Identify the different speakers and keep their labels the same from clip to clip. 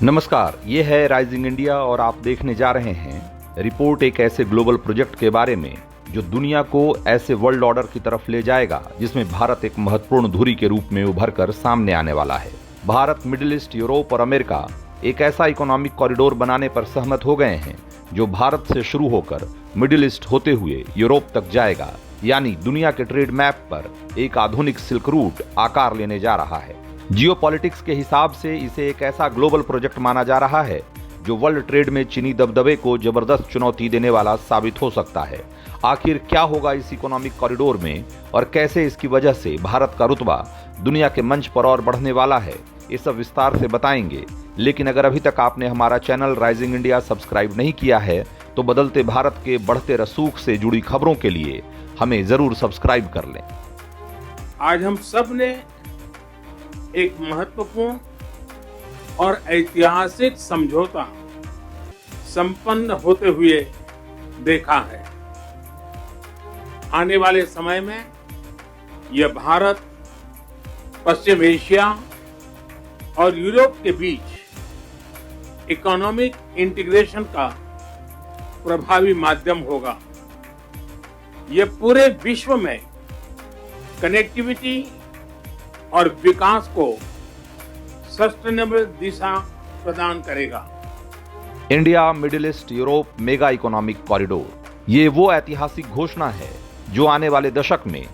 Speaker 1: नमस्कार, ये है राइजिंग इंडिया और आप देखने जा रहे हैं रिपोर्ट एक ऐसे ग्लोबल प्रोजेक्ट के बारे में जो दुनिया को ऐसे वर्ल्ड ऑर्डर की तरफ ले जाएगा जिसमें भारत एक महत्वपूर्ण धुरी के रूप में उभर कर सामने आने वाला है। भारत, मिडिल ईस्ट, यूरोप और अमेरिका एक ऐसा इकोनॉमिक कॉरिडोर बनाने पर सहमत हो गए हैं जो भारत से शुरू होकर मिडिल ईस्ट होते हुए यूरोप तक जाएगा, यानी दुनिया के ट्रेड मैप पर एक आधुनिक सिल्क रूट आकार लेने जा रहा है। जियोपॉलिटिक्स के हिसाब से इसे एक ऐसा ग्लोबल प्रोजेक्ट माना जा रहा है जो वर्ल्ड ट्रेड में चीनी दबदबे को जबरदस्त चुनौती देने वाला साबित हो सकता है। आखिर क्या होगा इस इकोनॉमिक कॉरिडोर में और कैसे इसकी वजह से भारत का रुतबा दुनिया के मंच पर और बढ़ने वाला है, ये सब विस्तार से बताएंगे। लेकिन अगर अभी तक आपने हमारा चैनल राइजिंग इंडिया सब्सक्राइब नहीं किया है तो बदलते भारत के बढ़ते रसूख से जुड़ी खबरों के लिए हमें जरूर सब्सक्राइब कर लें।
Speaker 2: आज हम सब ने एक महत्वपूर्ण और ऐतिहासिक समझौता संपन्न होते हुए देखा है। आने वाले समय में यह भारत, पश्चिम एशिया और यूरोप के बीच इकोनॉमिक इंटीग्रेशन का प्रभावी माध्यम होगा। यह पूरे विश्व में कनेक्टिविटी और विकास को सस्टेनेबल दिशा प्रदान करेगा।
Speaker 1: India middle east Europe mega economic corridor, ये वो ऐतिहासिक घोषणा है जो आने वाले दशक में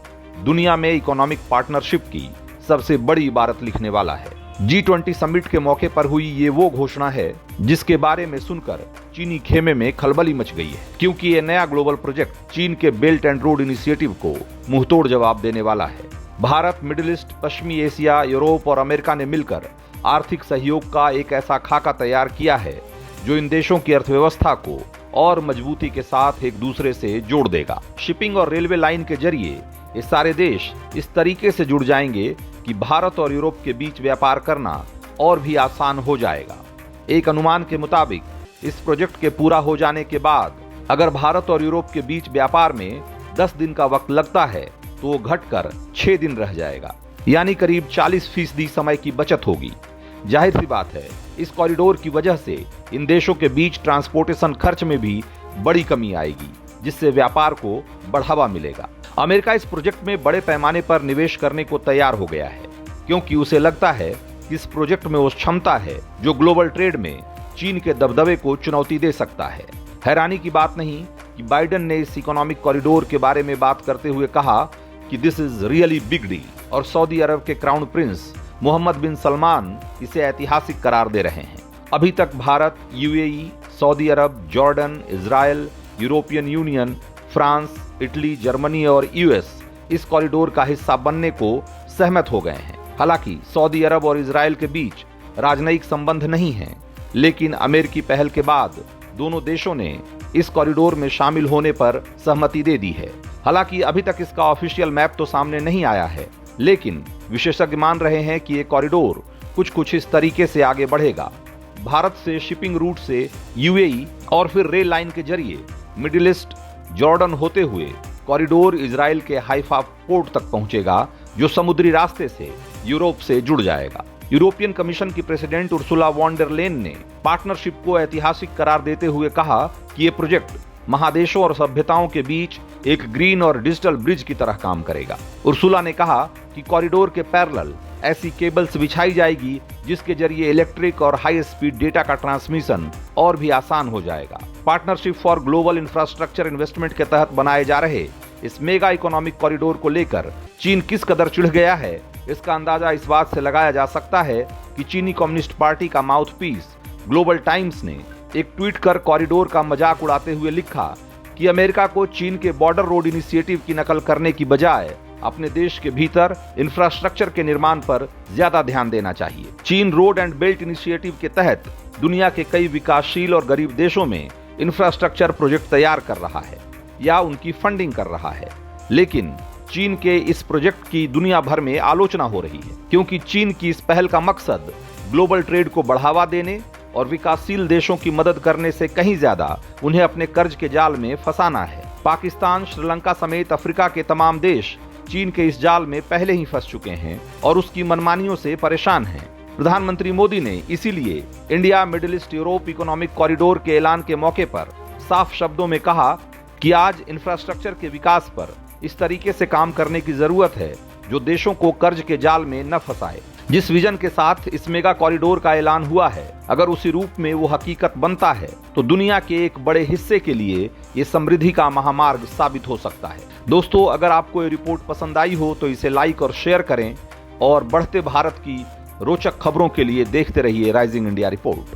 Speaker 1: दुनिया में इकोनॉमिक पार्टनरशिप की सबसे बड़ी इबारत लिखने वाला है। G20 समिट के मौके पर हुई ये वो घोषणा है जिसके बारे में सुनकर चीनी खेमे में खलबली मच गई है, क्योंकि ये नया ग्लोबल प्रोजेक्ट चीन के बेल्ट एंड रोड इनिशिएटिव को मुंहतोड़ जवाब देने वाला है। भारत, मिडिल ईस्ट, पश्चिमी एशिया, यूरोप और अमेरिका ने मिलकर आर्थिक सहयोग का एक ऐसा खाका तैयार किया है जो इन देशों की अर्थव्यवस्था को और मजबूती के साथ एक दूसरे से जोड़ देगा। शिपिंग और रेलवे लाइन के जरिए ये सारे देश इस तरीके से जुड़ जाएंगे कि भारत और यूरोप के बीच व्यापार करना और भी आसान हो जाएगा। एक अनुमान के मुताबिक इस प्रोजेक्ट के पूरा हो जाने के बाद अगर भारत और यूरोप के बीच व्यापार में 10 दिन का वक्त लगता है तो वो घटकर 6 दिन रह जाएगा, यानी करीब 40% समय की बचत होगी। जाहिर सी बात है, इस कॉरिडोर की वजह से इन देशों के बीच ट्रांसपोर्टेशन खर्च में भी बड़ी कमी आएगी, जिससे व्यापार को बढ़ावा मिलेगा। अमेरिका इस प्रोजेक्ट में बड़े पैमाने पर निवेश करने को तैयार हो गया है, क्योंकि उसे लगता है कि इस प्रोजेक्ट में वो क्षमता है जो ग्लोबल ट्रेड में चीन के दबदबे को चुनौती दे सकता है। हैरानी की बात नहीं कि बाइडेन ने इस इकोनॉमिक कॉरिडोर के बारे में बात करते हुए कहा कि this is really big deal, और सऊदी अरब के crown prince Mohammed bin Salman इसे ऐतिहासिक करार दे रहे हैं। अभी तक Bharat, UAE, Saudi Arab, Jordan, Israel, European Union, France, Italy, Germany और यूएस इस कॉरिडोर का हिस्सा बनने को सहमत हो गए हैं। हालांकि सऊदी अरब और इजराइल के बीच राजनयिक संबंध नहीं हैं, लेकिन अमेरिकी पहल के बाद दोनों देशों ने इस कॉरिडोर में शामिल होने पर सहमति दे दी है। हालांकि अभी तक इसका ऑफिशियल मैप तो सामने नहीं आया है, लेकिन विशेषज्ञ मान रहे हैं कि ये कॉरिडोर कुछ इस तरीके से आगे बढ़ेगा। भारत से शिपिंग रूट से यूएई और फिर रेल लाइन के जरिए मिडिल ईस्ट, जॉर्डन होते हुए कॉरिडोर इजराइल के हाइफा पोर्ट तक पहुंचेगा, जो समुद्री रास्ते से यूरोप से जुड़ जाएगा। यूरोपियन कमीशन की प्रेसिडेंट उर्सुला वॉन डर लेन ने पार्टनरशिप को ऐतिहासिक करार देते हुए कहा कि ये प्रोजेक्ट महादेशों और सभ्यताओं के बीच एक ग्रीन और डिजिटल ब्रिज की तरह काम करेगा। उर्सुला ने कहा कि कॉरिडोर के पैरेलल ऐसी केबल्स बिछाई जाएगी जिसके जरिए इलेक्ट्रिक और हाई स्पीड डेटा का ट्रांसमिशन और भी आसान हो जाएगा। Partnership for global infrastructure investment के तहत बनाए जा रहे इस मेगा इकोनॉमिक कॉरिडोर को लेकर चीन किस कदर चिढ़ गया है, इसका अंदाजा इस बात से लगाया जा सकता है कि चीनी कम्युनिस्ट पार्टी का माउथपीस ग्लोबल टाइम्स ने एक ट्वीट कर कॉरिडोर का मजाक उड़ाते हुए लिखा कि अमेरिका को चीन के बॉर्डर रोड इनिशिएटिव की नकल करने की बजाय अपने देश के भीतर इंफ्रास्ट्रक्चर के निर्माण पर ज्यादा ध्यान देना चाहिए। चीन रोड एंड बेल्ट इनिशिएटिव के तहत दुनिया के कई विकासशील और गरीब देशों में इंफ्रास्ट्रक्चर प्रोजेक्ट तैयार कर रहा है या उनकी फंडिंग कर रहा है, लेकिन चीन के इस प्रोजेक्ट की दुनिया भर में आलोचना हो रही है, क्योंकि चीन की इस पहल का मकसद ग्लोबल ट्रेड को बढ़ावा देने और विकासशील देशों की मदद करने से कहीं ज्यादा उन्हें अपने कर्ज के जाल में फंसाना है। पाकिस्तान, श्रीलंका समेत अफ्रीका के तमाम देश चीन के इस जाल में पहले ही फंस चुके हैं और उसकी मनमानियों से परेशान हैं। प्रधानमंत्री मोदी ने इसीलिए India middle east Europe economic corridor के ऐलान के मौके पर साफ शब्दों में कहा कि आज इंफ्रास्ट्रक्चर के विकास पर इस तरीके से काम करने की जरूरत है जो देशों को कर्ज के जाल में न फंसाए। जिस विजन के साथ इस मेगा कॉरिडोर का ऐलान हुआ है, अगर उसी रूप में वो हकीकत बनता है तो दुनिया के एक बड़े हिस्से के लिए ये समृद्धि का महामार्ग साबित हो सकता है। दोस्तों, अगर आपको ये रिपोर्ट पसंद आई हो तो इसे लाइक और शेयर करें और बढ़ते भारत की रोचक खबरों के लिए देखते रहिए राइजिंग इंडिया रिपोर्ट।